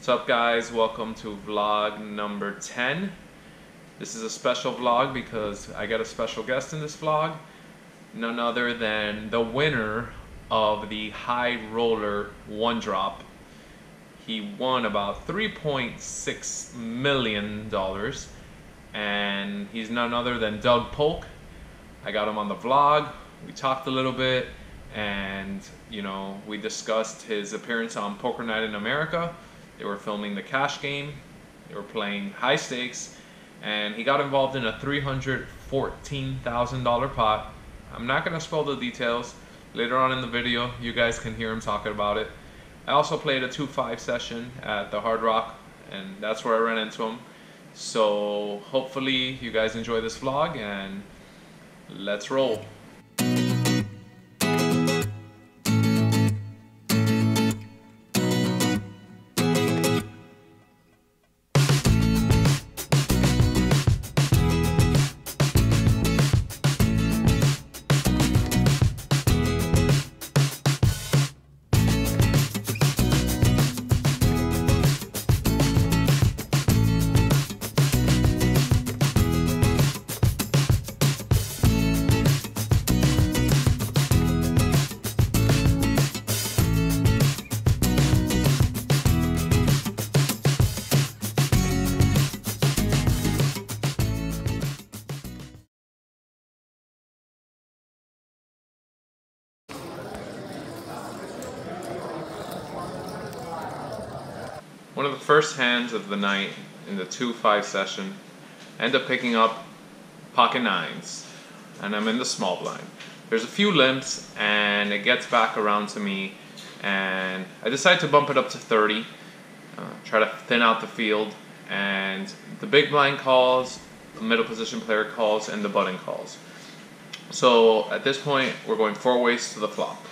What's up, guys? Welcome to vlog number 10. This is a special vlog because I got a special guest in this vlog. None other than the winner of the high roller one drop. He won about $3.6 million, and he's none other than Doug Polk. I got him on the vlog. We talked a little bit, and we discussed his appearance on Poker Night in America. They were filming the cash game. They were playing high stakes, and he got involved in a $314,000 pot. I'm not going to spoil the details. Later on in the video, you guys can hear him talking about it. I also played a 2-5 session at the Hard Rock, and that's where I ran into him. So hopefully you guys enjoy this vlog, and let's roll. One of the first hands of the night in the 2-5 session, I end up picking up pocket nines, and I'm in the small blind. There's a few limps, and it gets back around to me, and I decide to bump it up to 30, try to thin out the field, and the big blind calls, the middle position player calls, and the button calls. So at this point, we're going 4 ways to the flop.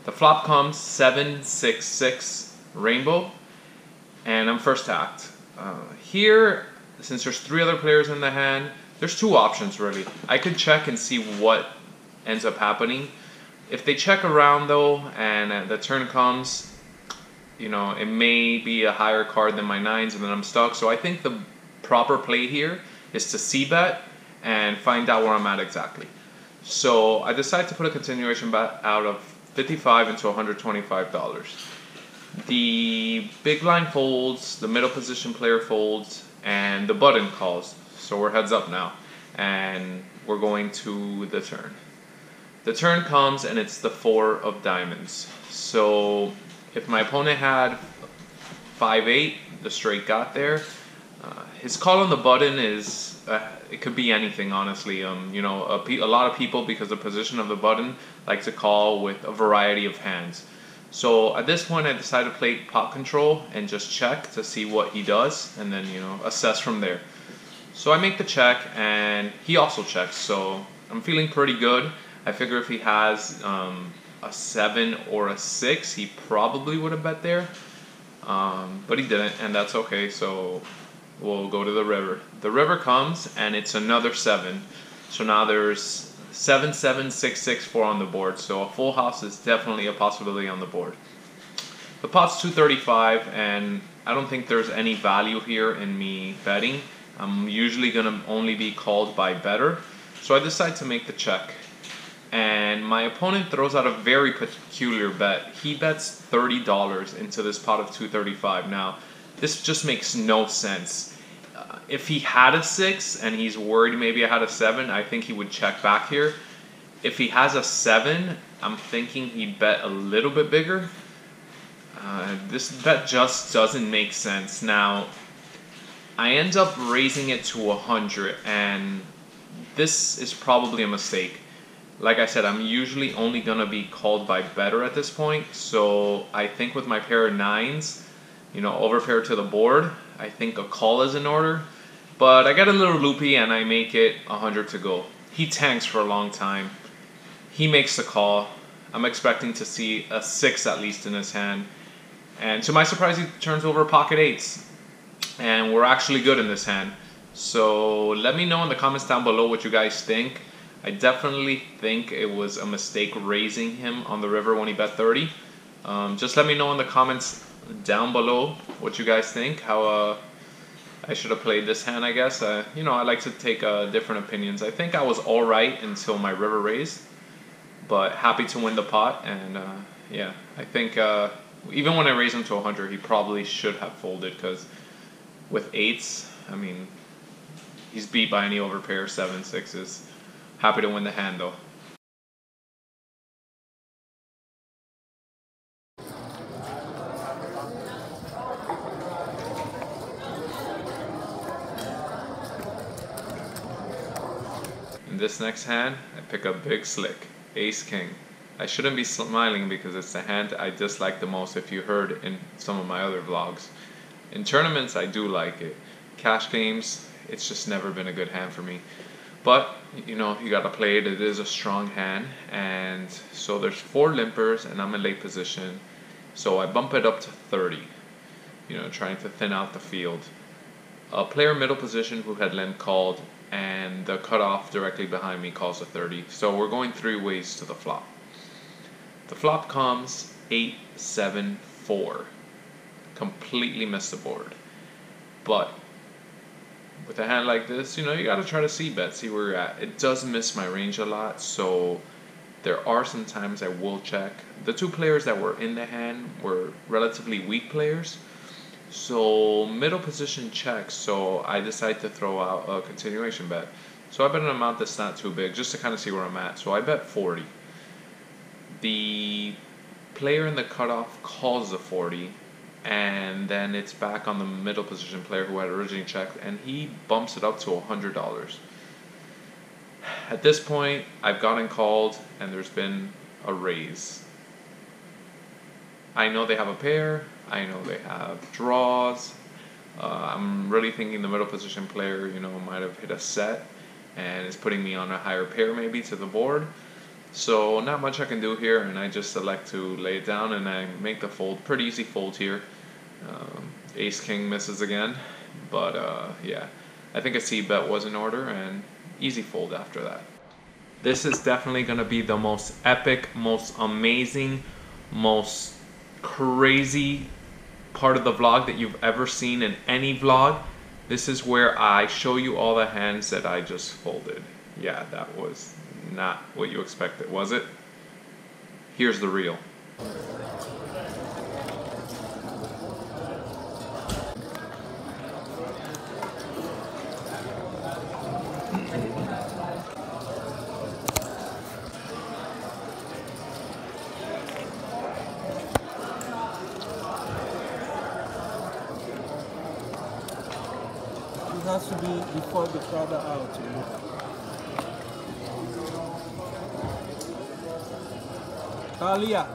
The flop comes 7-6-6 rainbow, and I'm first tacked. Here, since there's 3 other players in the hand, there's 2 options really. I could check and see what ends up happening. If they check around though, and the turn comes, it may be a higher card than my nines, and then I'm stuck. So I think the proper play here is to c-bet and find out where I'm at exactly. So I decide to put a continuation bet out of $55 into $125. The big blind folds, the middle position player folds, and the button calls. So we're heads up now, and we're going to the turn. The turn comes, and it's the 4 of diamonds. So if my opponent had 5-8, the straight got there. His call on the button is, it could be anything, honestly. A lot of people, because of the position of the button, like to call with a variety of hands. So at this point, I decided to play pot control and just check to see what he does, and then assess from there. So I make the check, and he also checks. So I'm feeling pretty good. I figure if he has a 7 or a 6, he probably would have bet there, but he didn't, and that's okay. So we'll go to the river. The river comes, and it's another 7. So now there's 7, 7, 6, 6, 4 on the board. So a full house is definitely a possibility on the board. The pot's 235, and I don't think there's any value here in me betting. I'm usually gonna only be called by better. So I decide to make the check. And my opponent throws out a very peculiar bet. He bets $30 into this pot of 235. Now, this just makes no sense. If he had a 6 and he's worried maybe I had a 7, I think he would check back here. If he has a 7, I'm thinking he'd bet a little bit bigger. This bet just doesn't make sense. Now, I end up raising it to 100, and this is probably a mistake. Like I said, I'm usually only going to be called by better at this point. So I think with my pair of nines, overpair to the board, I think a call is in order. But I get a little loopy, and I make it 100 to go. He tanks for a long time. He makes the call. I'm expecting to see a 6 at least in his hand. And to my surprise, he turns over pocket 8s. And we're actually good in this hand. So let me know in the comments down below what you guys think. I definitely think it was a mistake raising him on the river when he bet 30. Just let me know in the comments, down below what you guys think, how I should have played this hand, I guess. You know, I like to take different opinions. I think I was alright until my river raised, but happy to win the pot, and yeah, I think even when I raised him to 100, he probably should have folded, because with eights, I mean, he's beat by any overpair, 7, 6s. Happy to win the hand though. In this next hand, I pick up big slick, ace king. I shouldn't be smiling because it's the hand I dislike the most, if you heard in some of my other vlogs. In tournaments, I do like it. Cash games, it's just never been a good hand for me. But, you know, you gotta play it. It is a strong hand. And so there's 4 limpers and I'm in late position. So I bump it up to 30, you know, trying to thin out the field. A player middle position who had limp called, and the cutoff directly behind me calls a 30. So we're going 3 ways to the flop. The flop comes 8, 7, 4. Completely missed the board. But with a hand like this, you know, you gotta try to see bet, see where you're at. It does miss my range a lot, so there are some times I will check. The 2 players that were in the hand were relatively weak players, so middle position checks, so I decide to throw out a continuation bet. So I bet an amount that's not too big, just to kind of see where I'm at. So I bet 40. The player in the cutoff calls the 40, and then it's back on the middle position player who had originally checked, and he bumps it up to $100. At this point, I've gotten called, and there's been a raise. I know they have a pair, I know they have draws. I'm really thinking the middle position player, you know, might have hit a set, and is putting me on a higher pair maybe to the board. So not much I can do here, and I just select to lay it down, and I make the fold. Pretty easy fold here. Ace king misses again, but yeah, I think a C bet was in order, and easy fold after that. This is definitely going to be the most epic, most amazing, most crazy part of the vlog that you've ever seen in any vlog. This is where I show you all the hands that I just folded. Yeah, that was not what you expected, was it? Here's the reel. It has to be before the father out, you know. Talia.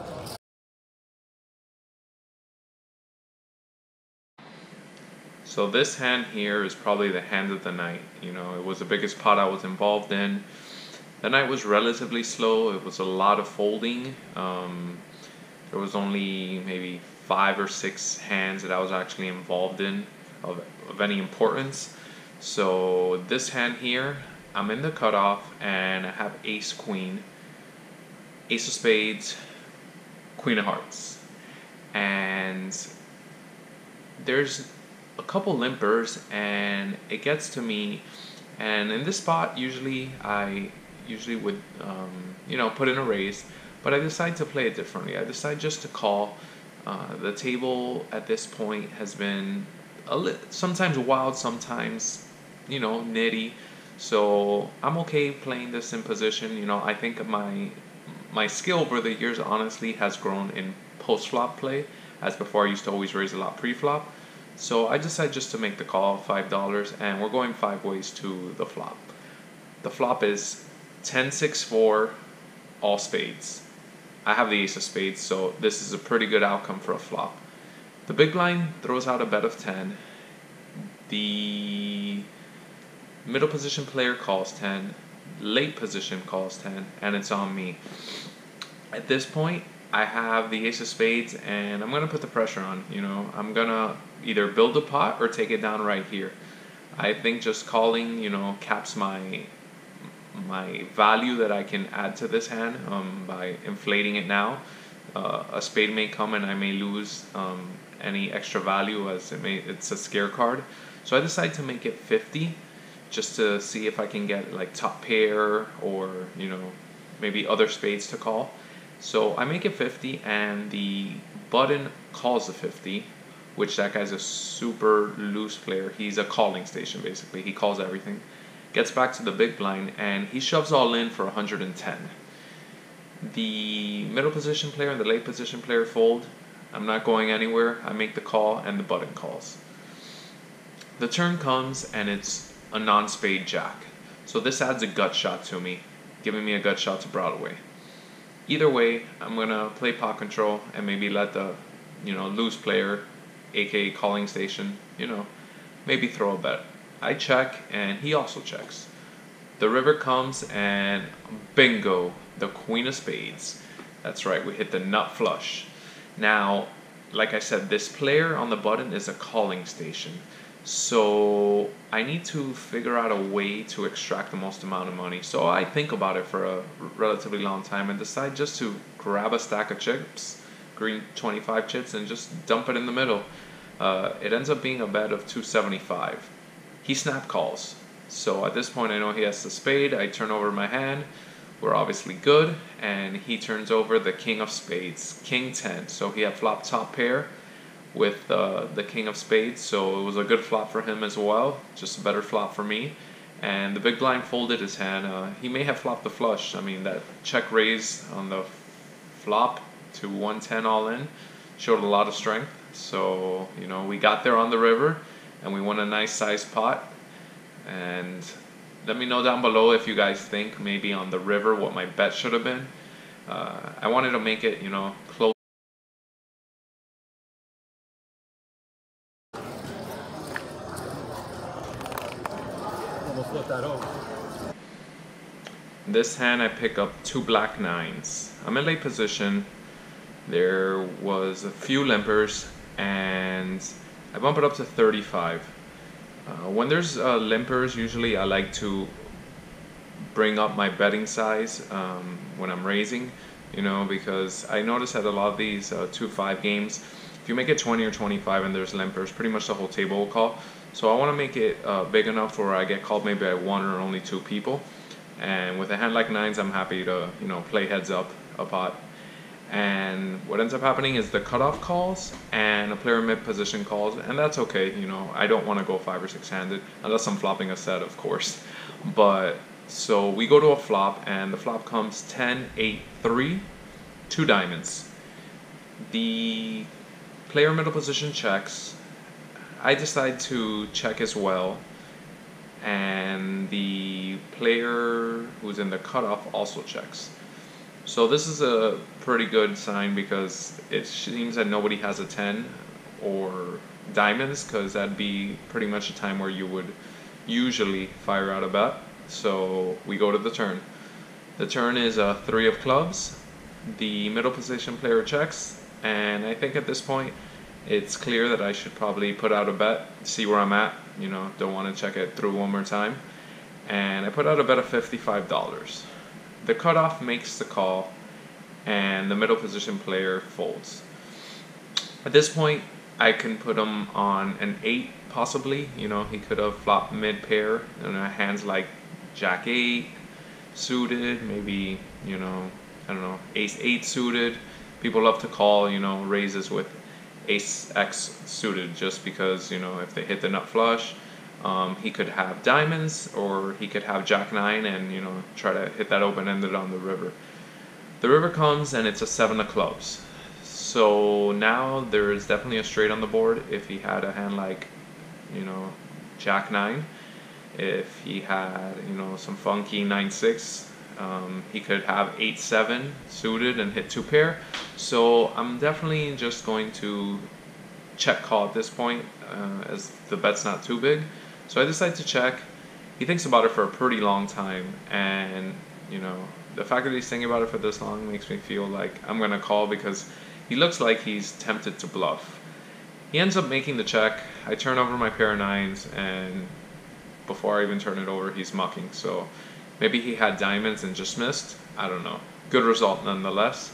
So this hand here is probably the hand of the night. You know, it was the biggest pot I was involved in. The night was relatively slow. It was a lot of folding. There was only maybe 5 or 6 hands that I was actually involved in of any importance. So this hand here, I'm in the cutoff, and I have ace queen, ace of spades, queen of hearts, and there's a couple limpers, and it gets to me. And in this spot, I usually would you know, put in a raise, but I decide to play it differently. I decide just to call. The table at this point has been sometimes wild, sometimes, you know, nitty. So I'm okay playing this in position. You know, I think my skill over the years honestly has grown in post-flop play, as before I used to always raise a lot pre-flop. So I decided just to make the call, $5, and we're going 5 ways to the flop. The flop is 10-6-4, all spades. I have the ace of spades, so this is a pretty good outcome for a flop. The big blind throws out a bet of 10. The middle position player calls 10. Late position calls 10, and it's on me. At this point, I have the ace of spades, and I'm gonna put the pressure on. You know, I'm gonna either build a pot or take it down right here. I think just calling, you know, caps my value that I can add to this hand by inflating it now. A spade may come and I may lose any extra value as it's a scare card. So I decided to make it 50 just to see if I can get like top pair or, you know, maybe other spades to call. So I make it 50 and the button calls the 50, which that guy's a super loose player. He's a calling station basically. He calls everything. Gets back to the big blind and he shoves all in for 110. The middle position player and the late position player fold. I'm not going anywhere. I make the call and the button calls. The turn comes and it's a non-spade jack. So this adds a gut shot to me, giving me a gut shot to Broadway. Either way, I'm going to play pot control and maybe let the, you know, loose player, aka calling station, you know, maybe throw a bet. I check and he also checks. The river comes and bingo, the queen of spades. That's right, we hit the nut flush. Now, like I said, this player on the button is a calling station. So I need to figure out a way to extract the most amount of money. So I think about it for a relatively long time and decide just to grab a stack of chips, green 25 chips, and just dump it in the middle. It ends up being a bet of 275. He snap calls. So at this point I know he has the spade. I turn over my hand. We're obviously good. And he turns over the king of spades, king 10. So he had flop top pair with the king of spades, so it was a good flop for him as well, just a better flop for me. And the big blind folded his hand. He may have flopped the flush. I mean, that check raise on the flop to 110 all in showed a lot of strength. So, you know, we got there on the river and we won a nice sized pot. And let me know down below if you guys think maybe on the river what my bet should have been. I wanted to make it, you know, close. This hand I pick up 2 black 9s. I'm in late position. There was a few limpers and I bump it up to 35. When there's limpers, usually I like to bring up my betting size when I'm raising, you know, because I notice that a lot of these 2-5 games, if you make it 20 or 25 and there's limpers, pretty much the whole table will call. So I want to make it big enough where I get called maybe by 1 or only 2 people. And with a hand like 9s, I'm happy to, you know, play heads up a pot. And what ends up happening is the cutoff calls and a player mid position calls, and that's okay. You know, I don't want to go 5 or 6 handed unless I'm flopping a set, of course. But so we go to a flop, and the flop comes 10, 8, 3, 2 diamonds. The player middle position checks. I decide to check as well, and the player who's in the cutoff also checks. So this is a pretty good sign because it seems that nobody has a 10 or diamonds, because that'd be pretty much a time where you would usually fire out a bet. So we go to the turn. The turn is a 3 of clubs. The middle position player checks, and I think at this point it's clear that I should probably put out a bet, see where I'm at. You know, don't want to check it through one more time. And I put out a bet of $55. The cutoff makes the call, and the middle position player folds. At this point, I can put him on an 8, possibly. You know, he could have flopped mid pair, you know, hands like Jack 8 suited, maybe, you know, I don't know, Ace 8 suited. People love to call, you know, raises with Ace X suited, just because, you know, if they hit the nut flush, he could have diamonds, or he could have Jack 9 and, you know, try to hit that open-ended on the river. The river comes and it's a 7 of clubs. So now there is definitely a straight on the board if he had a hand like, you know, Jack 9. If he had, you know, some funky 9-6, he could have 8-7 suited and hit 2 pair. So I'm definitely just going to check call at this point, as the bet's not too big. So I decide to check. He thinks about it for a pretty long time, and, you know, the fact that he's thinking about it for this long makes me feel like I'm gonna call, because he looks like he's tempted to bluff. He ends up making the check. I turn over my pair of 9s, and before I even turn it over, he's mucking. So maybe he had diamonds and just missed. I don't know. Good result nonetheless.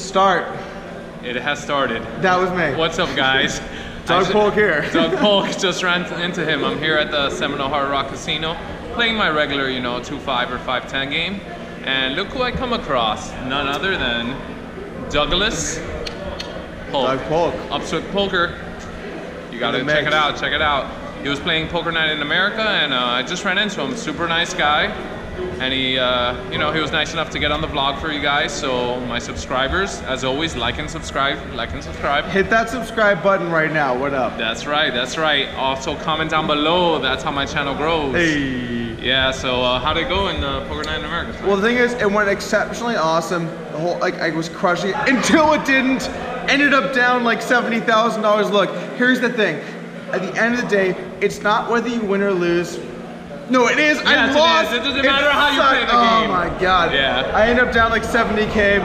Start. It has started. That was me. What's up, guys? Doug Polk here. Doug Polk, just ran into him. I'm here at the Seminole Hard Rock Casino, playing my regular, 2-5 or 5-10 game. And look who I come across. None other than Douglas Polk. Doug Polk. Upswick Poker. You gotta check it out, check it out. He was playing Poker Night in America, and I just ran into him. Super nice guy. And he, he was nice enough to get on the vlog for you guys. So my subscribers, as always, like and subscribe, like and subscribe. Hit that subscribe button right now. What up? That's right, that's right. Also comment down below. That's how my channel grows. Hey. Yeah, so how'd it go in Poker Night in America? Well, the thing is, it went exceptionally awesome. The whole, I was crushing it until it didn't. Ended up down like $70,000. Look, here's the thing. At the end of the day, it's not whether you win or lose. No, it is. Yes, I lost. It doesn't matter how you play the game. Oh my God. Yeah. I ended up down like 70K.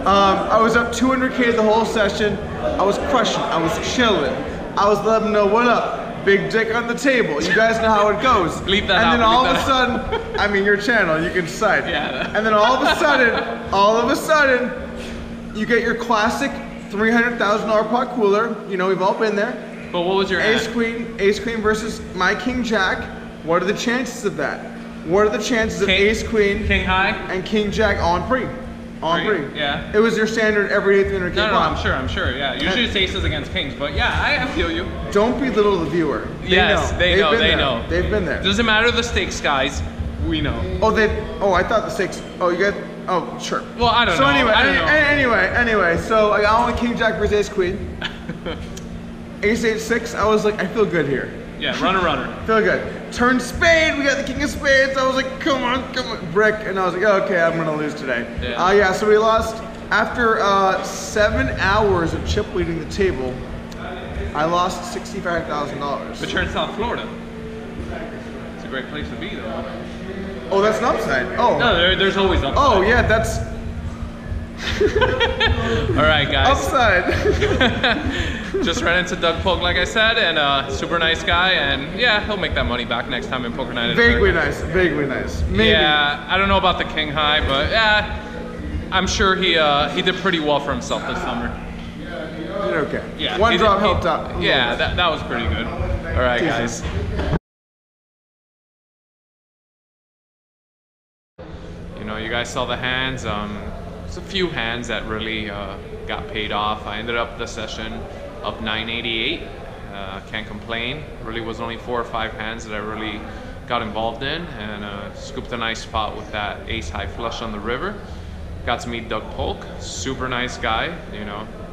I was up 200K the whole session. I was crushing. I was chilling. I was letting them know what up. Big dick on the table. You guys know how it goes. Bleep that and out. then all of a sudden, I mean your channel, you can decide. Yeah. And then all of a sudden, you get your classic $300,000 pot cooler. We've all been there. But what was your Ace Queen versus my King Jack. What are the chances of that? What are the chances of Ace Queen, King High, and King Jack on pre? On pre. Yeah. It was your standard every 800K No, pot. I'm sure. Yeah. Usually it's aces against kings, but yeah, I feel you. Don't belittle the viewer. They know. They've been there. Doesn't matter the stakes, guys. We know. Oh, I thought the stakes. Oh, you got. Oh, sure. Well, I don't know. Anyway, so I got on King Jack versus Ace Queen. Ace 8-6. I was like, I feel good here. Yeah, runner. Feel good. Turn spade, we got the king of spades. I was like, come on, brick. And I was like, okay, I'm gonna lose today. Yeah. So we lost after 7 hours of chip leading the table. I lost $65,000. But you're in South Florida. It's a great place to be, though. Oh, that's an upside. Oh. No, there's always upside. Oh yeah, that's. All right, guys. Upside. Just ran into Doug Polk, like I said, and super nice guy, and yeah, he'll make that money back next time in Poker Night. Vaguely nice. Maybe. Yeah, I don't know about the King High, but yeah, I'm sure he did pretty well for himself this summer. Did okay. Yeah. One drop helped out. Yeah, that was pretty good. All right, guys. You guys saw the hands. There's a few hands that really got paid off. I ended up the session up 988. Can't complain. Really was only 4 or 5 hands that I really got involved in, and scooped a nice spot with that ace high flush on the river. Got to meet Doug Polk, super nice guy.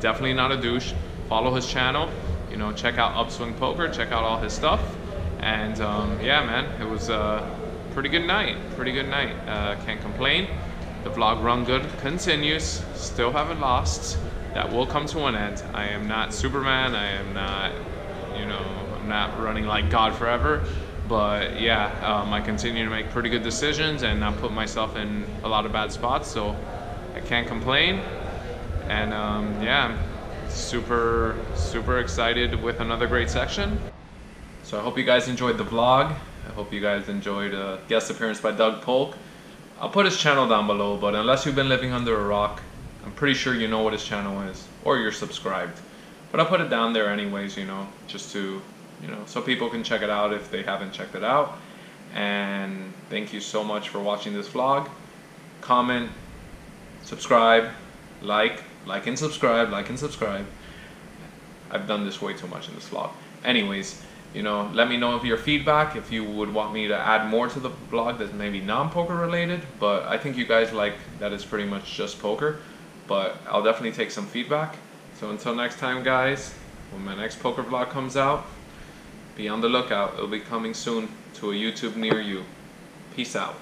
Definitely not a douche. Follow his channel. Check out Upswing Poker. Check out all his stuff. And yeah, man, it was a pretty good night. Can't complain. The vlog run good continues. Still haven't lost. That will come to an end. I am not Superman. I am not, I'm not running like God forever. But yeah, I continue to make pretty good decisions and not put myself in a lot of bad spots. So I can't complain. And yeah, I'm super excited with another great section. So I hope you guys enjoyed the vlog. I hope you guys enjoyed a guest appearance by Doug Polk. I'll put his channel down below, but unless you've been living under a rock, I'm pretty sure you know what his channel is, or you're subscribed. But I'll put it down there anyways, just to, so people can check it out if they haven't checked it out. And thank you so much for watching this vlog. Comment, subscribe, like and subscribe. I've done this way too much in this vlog. Anyways, let me know of your feedback, if you would want me to add more to the vlog that's maybe non-poker related, but I think you guys like that it's pretty much just poker, but I'll definitely take some feedback. So until next time, guys, when my next poker vlog comes out, be on the lookout. It'll be coming soon to a YouTube near you. Peace out.